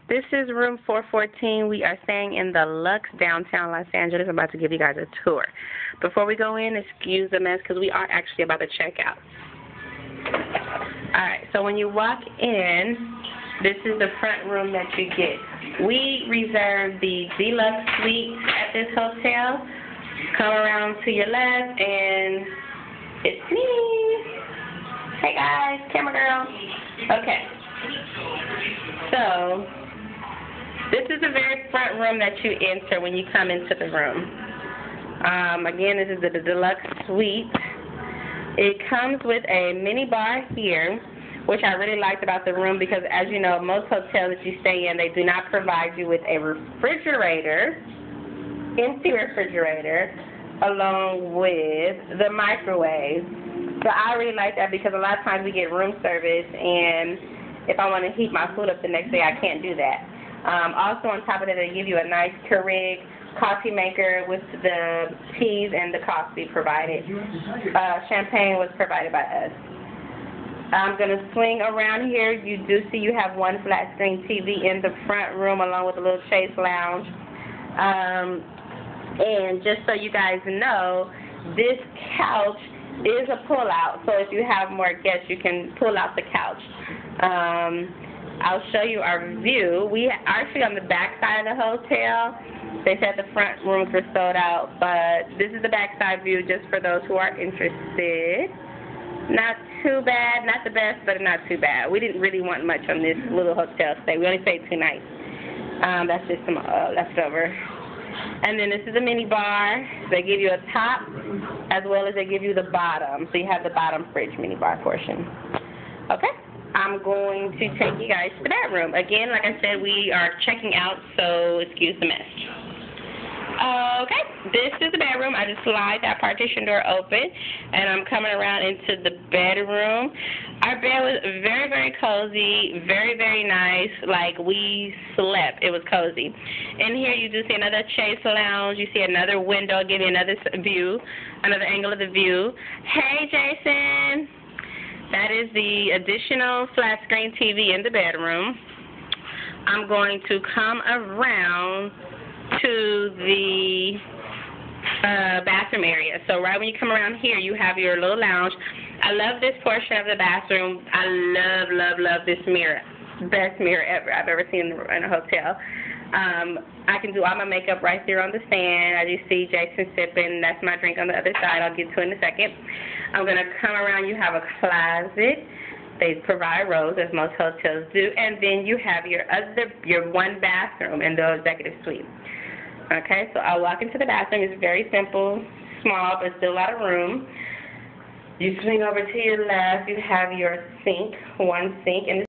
This is room 414. We are staying in the Lux, downtown Los Angeles. I'm about to give you guys a tour. Before we go in, excuse the mess because we are actually about to check out. Alright, so when you walk in, this is the front room that you get. We reserve the deluxe suite at this hotel. Come around to your left and it's me. Hey guys, camera girl. Okay. So, this is the very front room that you enter when you come into the room. Again, this is the deluxe suite. It comes with a mini bar here, which I really liked about the room because, as you know, most hotels that you stay in, they do not provide you with a refrigerator, empty refrigerator, along with the microwave. So I really like that because a lot of times we get room service, and if I want to heat my food up the next day, I can't do that. Also, on top of that, they give you a nice Keurig coffee maker with the teas and the coffee provided. Champagne was provided by us. I'm going to swing around here. You do see you have one flat screen TV in the front room along with a little chase lounge. And just so you guys know, this couch is a pull-out. So if you have more guests, you can pull out the couch. I'll show you our view. We are actually on the back side of the hotel. They said the front rooms were sold out, but this is the backside view just for those who are interested. Not too bad, not the best, but not too bad. We didn't really want much on this little hotel stay. We only stayed 2 nights. That's just some leftover. And then this is a mini bar. They give you a top as well as they give you the bottom. So you have the bottom fridge mini bar portion. Okay. I'm going to take you guys to the bedroom. Again, like I said, we are checking out, so excuse the mess. Okay, this is the bedroom. I just slide that partition door open, and I'm coming around into the bedroom. Our bed was very, very cozy, very, very nice. Like, we slept. It was cozy. In here, you do see another chase lounge. You see another window, give you another view, another angle of the view. Hey, Jason. That is the additional flat screen TV in the bedroom. I'm going to come around to the bathroom area. So right when you come around here, you have your little lounge. I love this portion of the bathroom. I love, love, love this mirror. Best mirror ever I've ever seen in a hotel. I can do all my makeup right there on the stand. As you see Jason sipping, that's my drink on the other side. I'll get to it in a second. I'm going to come around. You have a closet. They provide robes, as most hotels do. And then you have your one bathroom in the executive suite. Okay, so I'll walk into the bathroom. It's very simple, small, but still a lot of room. You swing over to your left. You have your sink, one sink. And